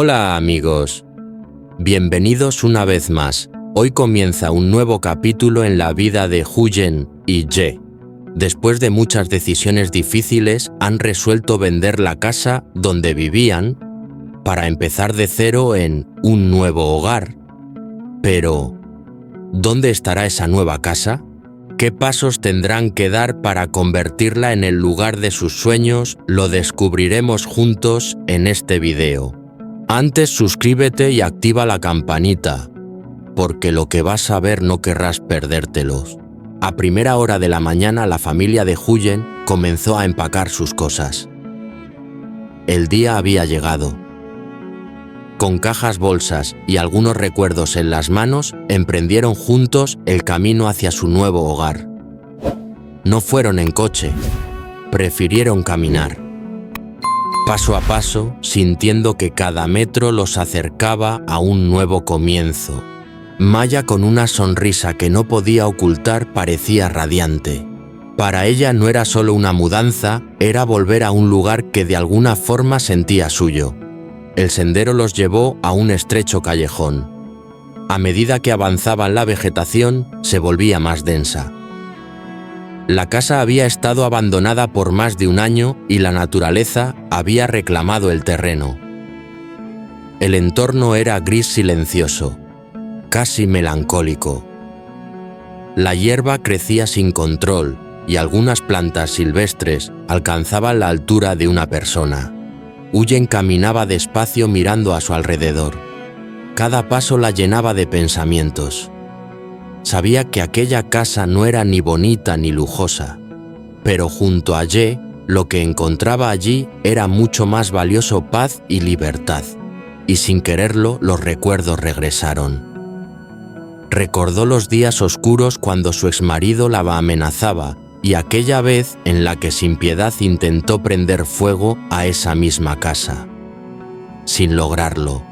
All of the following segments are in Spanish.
Hola amigos, bienvenidos una vez más. Hoy comienza un nuevo capítulo en la vida de Huyen y Ye. Después de muchas decisiones difíciles, han resuelto vender la casa donde vivían para empezar de cero en un nuevo hogar. Pero, ¿dónde estará esa nueva casa? ¿Qué pasos tendrán que dar para convertirla en el lugar de sus sueños? Lo descubriremos juntos en este video. Antes suscríbete y activa la campanita, porque lo que vas a ver no querrás perdértelos. A primera hora de la mañana la familia de Huyen comenzó a empacar sus cosas. El día había llegado. Con cajas, bolsas y algunos recuerdos en las manos, emprendieron juntos el camino hacia su nuevo hogar. No fueron en coche, prefirieron caminar. Paso a paso, sintiendo que cada metro los acercaba a un nuevo comienzo. Maya, con una sonrisa que no podía ocultar, parecía radiante. Para ella no era solo una mudanza, era volver a un lugar que de alguna forma sentía suyo. El sendero los llevó a un estrecho callejón. A medida que avanzaban, la vegetación se volvía más densa. La casa había estado abandonada por más de un año y la naturaleza había reclamado el terreno. El entorno era gris silencioso, casi melancólico. La hierba crecía sin control y algunas plantas silvestres alcanzaban la altura de una persona. Huyen caminaba despacio mirando a su alrededor. Cada paso la llenaba de pensamientos. Sabía que aquella casa no era ni bonita ni lujosa, pero junto a Ye, lo que encontraba allí era mucho más valioso: paz y libertad. Y sin quererlo, los recuerdos regresaron. Recordó los días oscuros cuando su exmarido la amenazaba y aquella vez en la que sin piedad intentó prender fuego a esa misma casa, sin lograrlo.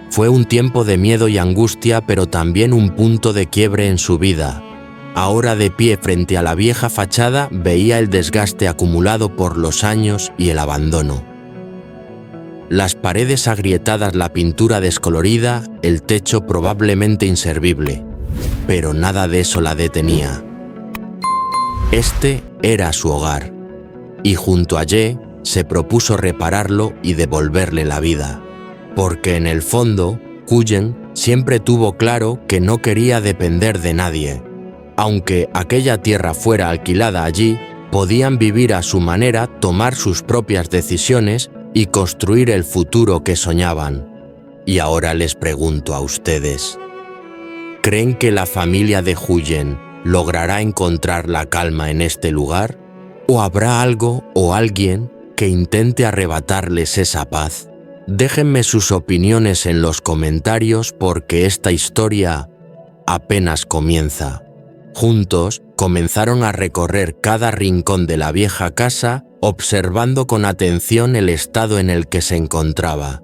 Fue un tiempo de miedo y angustia, pero también un punto de quiebre en su vida. Ahora, de pie frente a la vieja fachada, veía el desgaste acumulado por los años y el abandono. Las paredes agrietadas, la pintura descolorida, el techo probablemente inservible, pero nada de eso la detenía. Este era su hogar, y junto a Ye se propuso repararlo y devolverle la vida, porque en el fondo, Huyen siempre tuvo claro que no quería depender de nadie. Aunque aquella tierra fuera alquilada allí, podían vivir a su manera, tomar sus propias decisiones y construir el futuro que soñaban. Y ahora les pregunto a ustedes, ¿creen que la familia de Huyen logrará encontrar la calma en este lugar? ¿O habrá algo o alguien que intente arrebatarles esa paz? Déjenme sus opiniones en los comentarios, porque esta historia apenas comienza. Juntos comenzaron a recorrer cada rincón de la vieja casa, observando con atención el estado en el que se encontraba.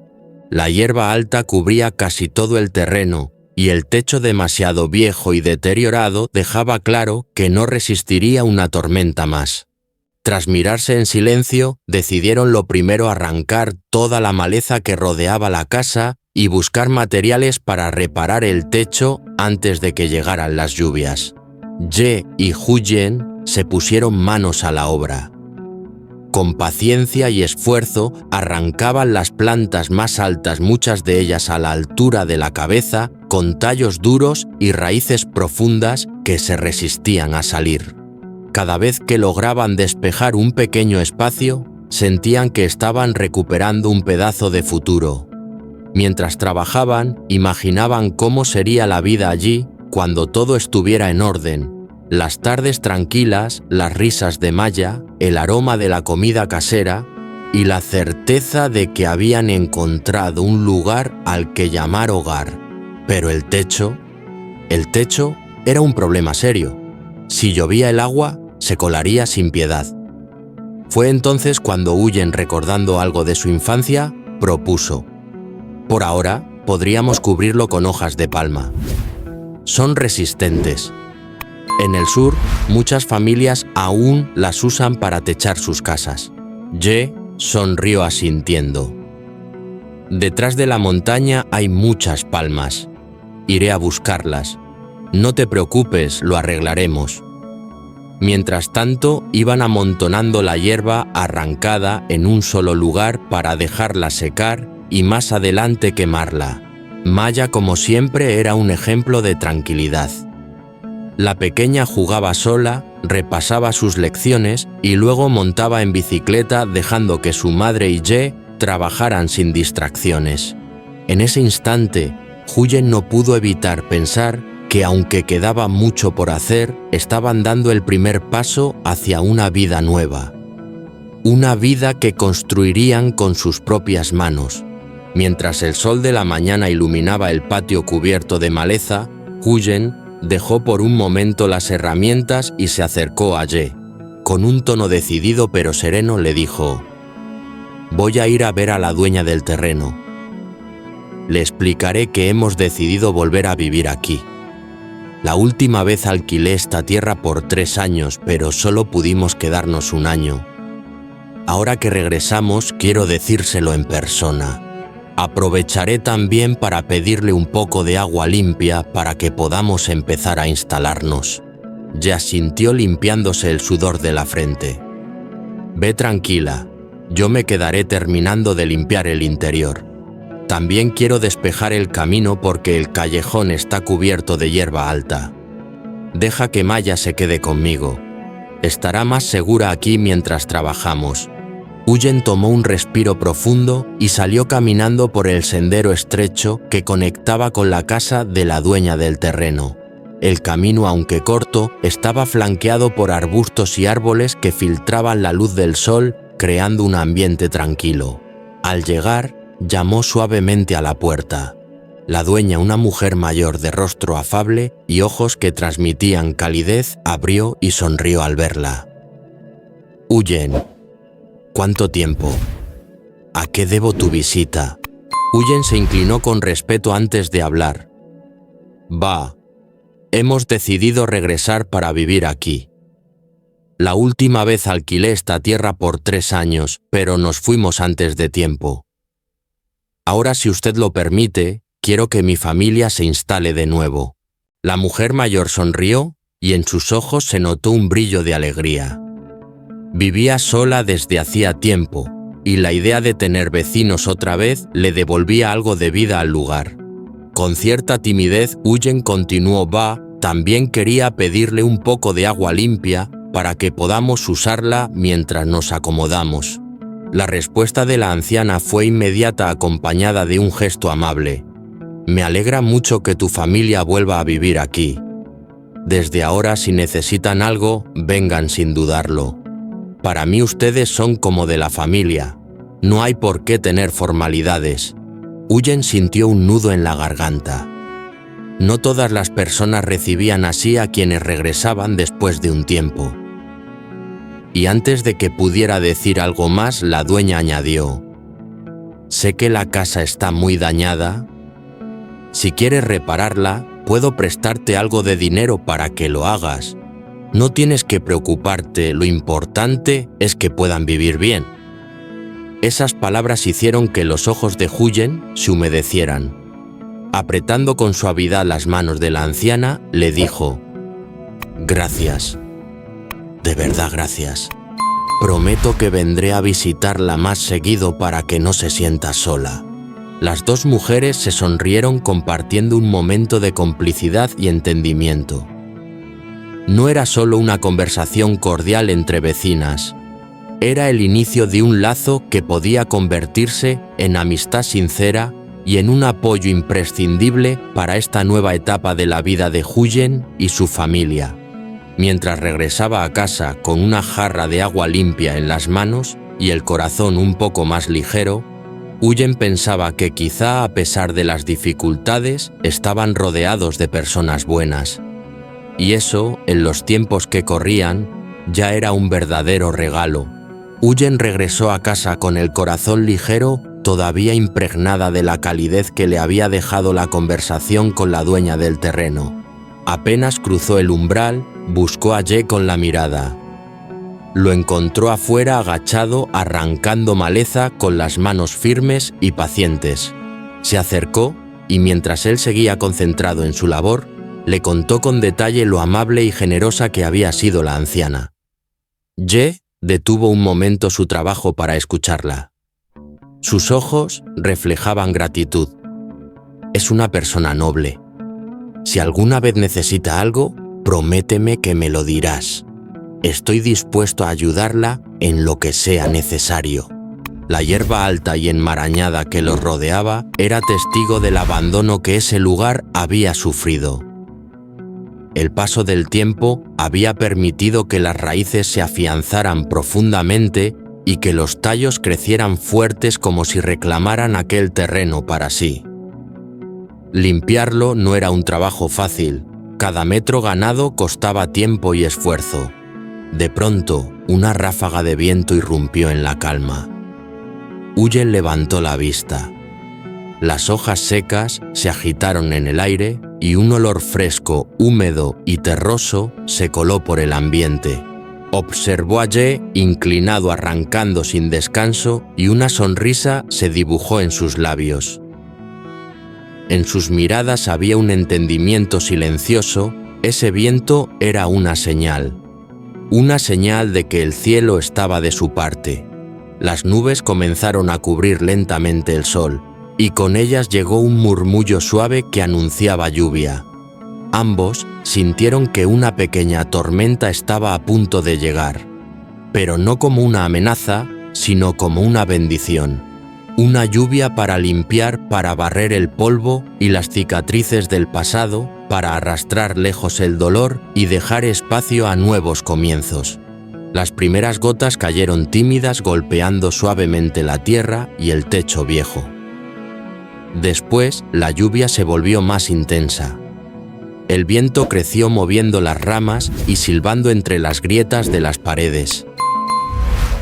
La hierba alta cubría casi todo el terreno, y el techo, demasiado viejo y deteriorado, dejaba claro que no resistiría una tormenta más. Tras mirarse en silencio, decidieron lo primero arrancar toda la maleza que rodeaba la casa y buscar materiales para reparar el techo antes de que llegaran las lluvias. Ye y Huyen se pusieron manos a la obra. Con paciencia y esfuerzo arrancaban las plantas más altas, muchas de ellas a la altura de la cabeza, con tallos duros y raíces profundas que se resistían a salir. Cada vez que lograban despejar un pequeño espacio, sentían que estaban recuperando un pedazo de futuro. Mientras trabajaban, imaginaban cómo sería la vida allí cuando todo estuviera en orden. Las tardes tranquilas, las risas de Maya, el aroma de la comida casera y la certeza de que habían encontrado un lugar al que llamar hogar. Pero el techo era un problema serio. Si llovía, el agua se colaría sin piedad. Fue entonces cuando Huyen, recordando algo de su infancia, propuso: por ahora podríamos cubrirlo con hojas de palma. Son resistentes. En el sur, muchas familias aún las usan para techar sus casas. Ye sonrió asintiendo. Detrás de la montaña hay muchas palmas. Iré a buscarlas. No te preocupes, lo arreglaremos. Mientras tanto, iban amontonando la hierba arrancada en un solo lugar para dejarla secar y más adelante quemarla. Maya, como siempre, era un ejemplo de tranquilidad. La pequeña jugaba sola, repasaba sus lecciones y luego montaba en bicicleta dejando que su madre y Ye trabajaran sin distracciones. En ese instante, Huyen no pudo evitar pensar que aunque quedaba mucho por hacer, estaban dando el primer paso hacia una vida nueva. Una vida que construirían con sus propias manos. Mientras el sol de la mañana iluminaba el patio cubierto de maleza, Huyen dejó por un momento las herramientas y se acercó a Ye. Con un tono decidido pero sereno le dijo: «Voy a ir a ver a la dueña del terreno. Le explicaré que hemos decidido volver a vivir aquí. La última vez alquilé esta tierra por 3 años, pero solo pudimos quedarnos 1 año. Ahora que regresamos, quiero decírselo en persona. Aprovecharé también para pedirle un poco de agua limpia para que podamos empezar a instalarnos». Ye asintió limpiándose el sudor de la frente. «Ve tranquila, yo me quedaré terminando de limpiar el interior. También quiero despejar el camino porque el callejón está cubierto de hierba alta. Deja que Maya se quede conmigo. Estará más segura aquí mientras trabajamos». Huyen tomó un respiro profundo y salió caminando por el sendero estrecho que conectaba con la casa de la dueña del terreno. El camino, aunque corto, estaba flanqueado por arbustos y árboles que filtraban la luz del sol, creando un ambiente tranquilo. Al llegar, llamó suavemente a la puerta. La dueña, una mujer mayor de rostro afable y ojos que transmitían calidez, abrió y sonrió al verla. «Huyen, ¿cuánto tiempo? ¿A qué debo tu visita?» Huyen se inclinó con respeto antes de hablar. «Va, hemos decidido regresar para vivir aquí. La última vez alquilé esta tierra por 3 años, pero nos fuimos antes de tiempo. Ahora, si usted lo permite, quiero que mi familia se instale de nuevo». La mujer mayor sonrió y en sus ojos se notó un brillo de alegría. Vivía sola desde hacía tiempo y la idea de tener vecinos otra vez le devolvía algo de vida al lugar. Con cierta timidez, Huyen continuó: «Va, también quería pedirle un poco de agua limpia para que podamos usarla mientras nos acomodamos». La respuesta de la anciana fue inmediata, acompañada de un gesto amable. «Me alegra mucho que tu familia vuelva a vivir aquí. Desde ahora, si necesitan algo, vengan sin dudarlo. Para mí ustedes son como de la familia. No hay por qué tener formalidades». Huyen sintió un nudo en la garganta. No todas las personas recibían así a quienes regresaban después de un tiempo. Y antes de que pudiera decir algo más, la dueña añadió: «Sé que la casa está muy dañada. Si quieres repararla, puedo prestarte algo de dinero para que lo hagas. No tienes que preocuparte, lo importante es que puedan vivir bien». Esas palabras hicieron que los ojos de Huyen se humedecieran. Apretando con suavidad las manos de la anciana, le dijo: «Gracias. De verdad, gracias. Prometo que vendré a visitarla más seguido para que no se sienta sola». Las dos mujeres se sonrieron compartiendo un momento de complicidad y entendimiento. No era solo una conversación cordial entre vecinas. Era el inicio de un lazo que podía convertirse en amistad sincera y en un apoyo imprescindible para esta nueva etapa de la vida de Huyen y su familia. Mientras regresaba a casa con una jarra de agua limpia en las manos y el corazón un poco más ligero, Huyen pensaba que quizá, a pesar de las dificultades, estaban rodeados de personas buenas. Y eso, en los tiempos que corrían, ya era un verdadero regalo. Huyen regresó a casa con el corazón ligero, todavía impregnada de la calidez que le había dejado la conversación con la dueña del terreno. Apenas cruzó el umbral, buscó a Ye con la mirada. lo encontró afuera agachado arrancando maleza con las manos firmes y pacientes. Se acercó y mientras él seguía concentrado en su labor, le contó con detalle lo amable y generosa que había sido la anciana. Ye detuvo un momento su trabajo para escucharla. Sus ojos reflejaban gratitud. Es una persona noble. Si alguna vez necesita algo, prométeme que me lo dirás. Estoy dispuesto a ayudarla en lo que sea necesario. La hierba alta y enmarañada que los rodeaba era testigo del abandono que ese lugar había sufrido. El paso del tiempo había permitido que las raíces se afianzaran profundamente y que los tallos crecieran fuertes como si reclamaran aquel terreno para sí. Limpiarlo no era un trabajo fácil. Cada metro ganado costaba tiempo y esfuerzo. De pronto, una ráfaga de viento irrumpió en la calma. Huyen levantó la vista. Las hojas secas se agitaron en el aire y un olor fresco, húmedo y terroso se coló por el ambiente. Observó a Ye inclinado arrancando sin descanso y una sonrisa se dibujó en sus labios. En sus miradas había un entendimiento silencioso. Ese viento era una señal de que el cielo estaba de su parte. Las nubes comenzaron a cubrir lentamente el sol, y con ellas llegó un murmullo suave que anunciaba lluvia. Ambos sintieron que una pequeña tormenta estaba a punto de llegar, pero no como una amenaza, sino como una bendición. Una lluvia para limpiar, para barrer el polvo y las cicatrices del pasado, para arrastrar lejos el dolor y dejar espacio a nuevos comienzos. Las primeras gotas cayeron tímidas golpeando suavemente la tierra y el techo viejo. Después, la lluvia se volvió más intensa. El viento creció moviendo las ramas y silbando entre las grietas de las paredes.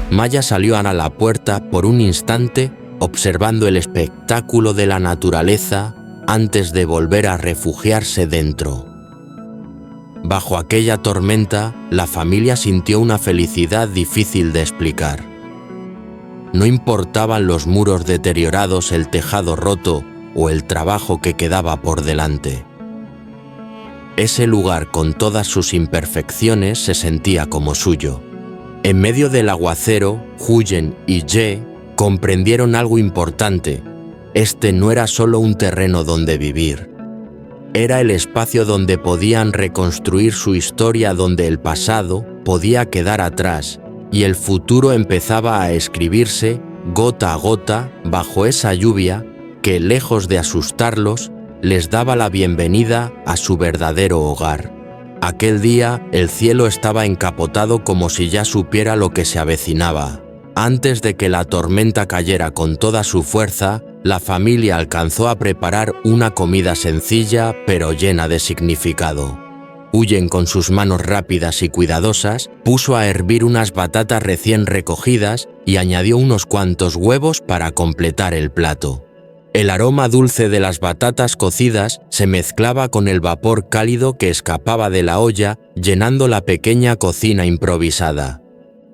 Maya salió a la puerta por un instante, observando el espectáculo de la naturaleza antes de volver a refugiarse dentro. Bajo aquella tormenta, la familia sintió una felicidad difícil de explicar. No importaban los muros deteriorados, el tejado roto o el trabajo que quedaba por delante. Ese lugar, con todas sus imperfecciones, se sentía como suyo. En medio del aguacero, Huyen y Ye comprendieron algo importante. Este no era solo un terreno donde vivir. Era el espacio donde podían reconstruir su historia, donde el pasado podía quedar atrás y el futuro empezaba a escribirse gota a gota bajo esa lluvia que, lejos de asustarlos, les daba la bienvenida a su verdadero hogar. Aquel día el cielo estaba encapotado como si ya supiera lo que se avecinaba. Antes de que la tormenta cayera con toda su fuerza, la familia alcanzó a preparar una comida sencilla pero llena de significado. Huyen, con sus manos rápidas y cuidadosas, puso a hervir unas batatas recién recogidas y añadió unos cuantos huevos para completar el plato. El aroma dulce de las batatas cocidas se mezclaba con el vapor cálido que escapaba de la olla, llenando la pequeña cocina improvisada.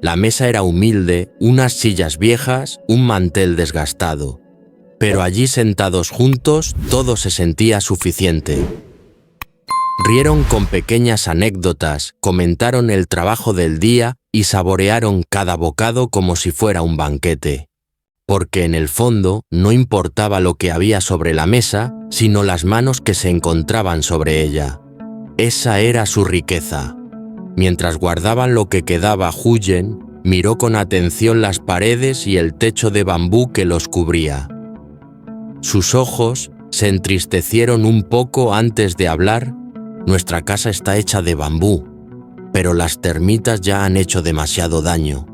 La mesa era humilde, unas sillas viejas, un mantel desgastado. Pero allí, sentados juntos, todo se sentía suficiente. Rieron con pequeñas anécdotas, comentaron el trabajo del día y saborearon cada bocado como si fuera un banquete. Porque en el fondo no importaba lo que había sobre la mesa, sino las manos que se encontraban sobre ella. Esa era su riqueza. Mientras guardaban lo que quedaba, Huyen miró con atención las paredes y el techo de bambú que los cubría. Sus ojos se entristecieron un poco antes de hablar. Nuestra casa está hecha de bambú, pero las termitas ya han hecho demasiado daño.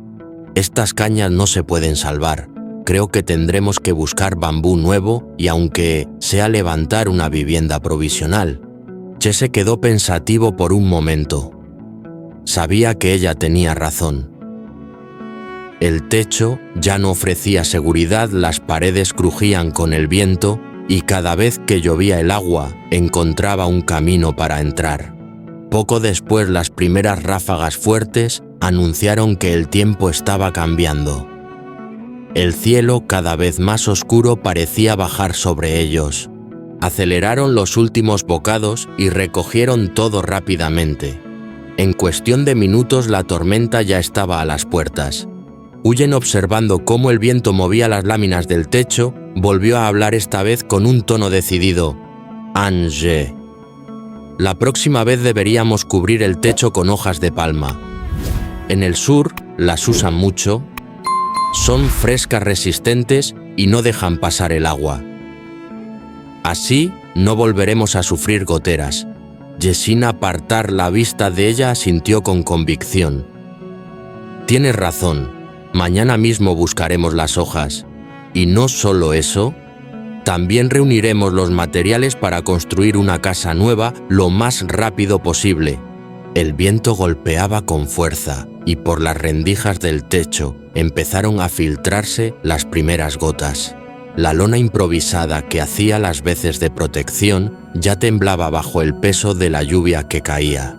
Estas cañas no se pueden salvar. Creo que tendremos que buscar bambú nuevo y aunque sea levantar una vivienda provisional. Che se quedó pensativo por un momento. Sabía que ella tenía razón. El techo ya no ofrecía seguridad, las paredes crujían con el viento y cada vez que llovía el agua encontraba un camino para entrar. Poco después, las primeras ráfagas fuertes anunciaron que el tiempo estaba cambiando. El cielo, cada vez más oscuro, parecía bajar sobre ellos. Aceleraron los últimos bocados y recogieron todo rápidamente. En cuestión de minutos la tormenta ya estaba a las puertas. Huyen, observando cómo el viento movía las láminas del techo, volvió a hablar esta vez con un tono decidido. Ange. La próxima vez deberíamos cubrir el techo con hojas de palma. En el sur las usan mucho, son frescas, resistentes y no dejan pasar el agua. Así no volveremos a sufrir goteras. Sin apartar la vista de ella, asintió con convicción. Tienes razón, mañana mismo buscaremos las hojas. Y no solo eso, también reuniremos los materiales para construir una casa nueva lo más rápido posible. El viento golpeaba con fuerza y por las rendijas del techo empezaron a filtrarse las primeras gotas. La lona improvisada que hacía las veces de protección ya temblaba bajo el peso de la lluvia que caía.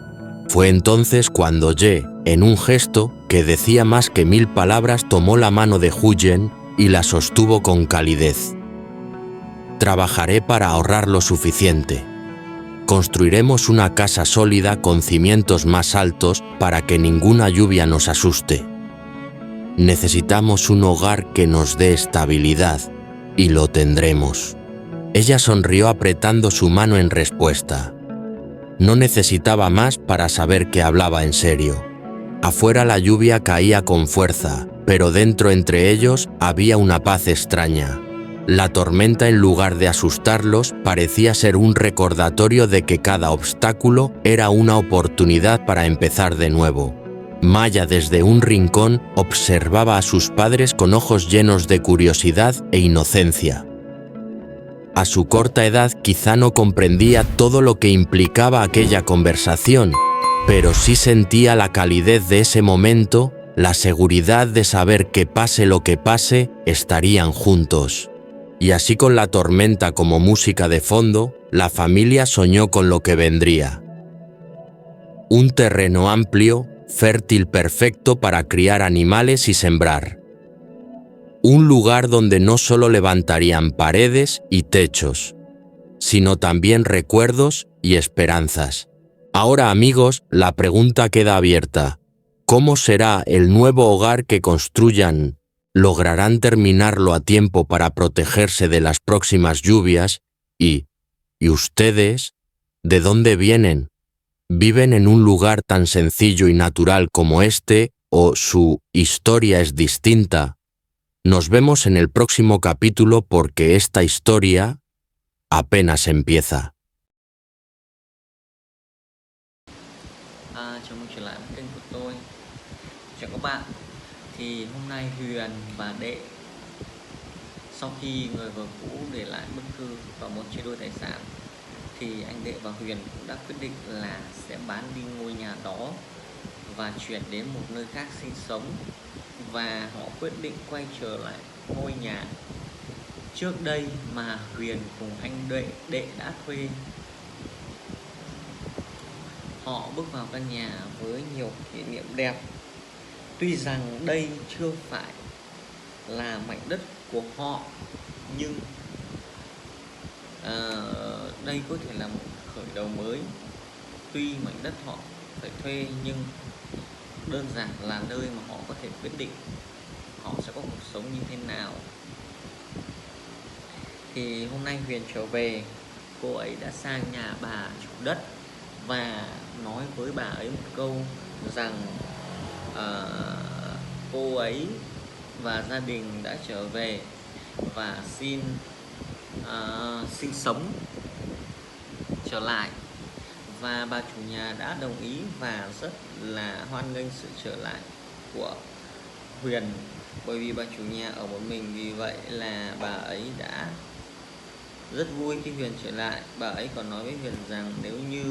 Fue entonces cuando Ye, en un gesto que decía más que 1000 palabras, tomó la mano de Huyen y la sostuvo con calidez. Trabajaré para ahorrar lo suficiente. Construiremos una casa sólida con cimientos más altos para que ninguna lluvia nos asuste. Necesitamos un hogar que nos dé estabilidad, y lo tendremos. Ella sonrió apretando su mano en respuesta. No necesitaba más para saber que hablaba en serio. Afuera la lluvia caía con fuerza, pero dentro entre ellos había una paz extraña. La tormenta, en lugar de asustarlos, parecía ser un recordatorio de que cada obstáculo era una oportunidad para empezar de nuevo. Maya, desde un rincón, observaba a sus padres con ojos llenos de curiosidad e inocencia. A su corta edad quizá no comprendía todo lo que implicaba aquella conversación, pero sí sentía la calidez de ese momento, la seguridad de saber que pase lo que pase, estarían juntos. Y así, con la tormenta como música de fondo, la familia soñó con lo que vendría. Un terreno amplio, fértil, perfecto para criar animales y sembrar. Un lugar donde no solo levantarían paredes y techos, sino también recuerdos y esperanzas. Ahora, amigos, la pregunta queda abierta. ¿Cómo será el nuevo hogar que construyan? ¿Lograrán terminarlo a tiempo para protegerse de las próximas lluvias? ¿Y ustedes? ¿De dónde vienen? ¿Viven en un lugar tan sencillo y natural como este, o su historia es distinta? Nos vemos en el próximo capítulo, porque esta historia apenas empieza. Chào mừng trở lại với kênh của tôi. Chào các bạn. Thì hôm nay Huyền và Đệ, sau khi người vợ cũ để lại bức thư và muốn chia đôi tài sản, thì anh Đệ và Huyền cũng đã quyết định là sẽ bán đi ngôi nhà đó và chuyển đến một nơi khác sinh sống. Và họ quyết định quay trở lại ngôi nhà trước đây mà Huyền cùng anh Đệ đã thuê. Họ bước vào căn nhà với nhiều kỷ niệm đẹp. Tuy rằng đây chưa phải là mảnh đất của họ, nhưng đây có thể là một khởi đầu mới. Tuy mảnh đất họ phải thuê, nhưng đơn giản là nơi mà họ có thể quyết định họ sẽ có cuộc sống như thế nào. Thì hôm nay Huyền trở về, cô ấy đã sang nhà bà chủ đất và nói với bà ấy một câu rằng cô ấy và gia đình đã trở về và xin sinh sống trở lại. Và bà chủ nhà đã đồng ý và rất là hoan nghênh sự trở lại của Huyền, bởi vì bà chủ nhà ở một mình. Vì vậy là bà ấy đã rất vui khi Huyền trở lại. Bà ấy còn nói với Huyền rằng nếu như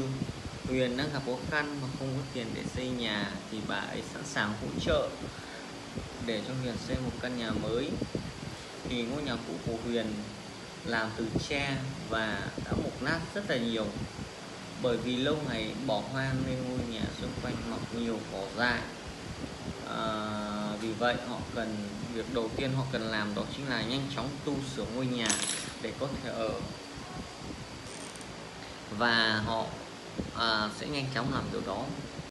Huyền đang gặp khó khăn mà không có tiền để xây nhà thì bà ấy sẵn sàng hỗ trợ để cho Huyền xây một căn nhà mới. Thì ngôi nhà cũ của Huyền làm từ tre và đã mục nát rất là nhiều, bởi vì lâu ngày bỏ hoang nên ngôi nhà xung quanh mọc nhiều cỏ dại. Vì vậy việc đầu tiên họ cần làm đó chính là nhanh chóng tu sửa ngôi nhà để có thể ở, và họ sẽ nhanh chóng làm điều đó.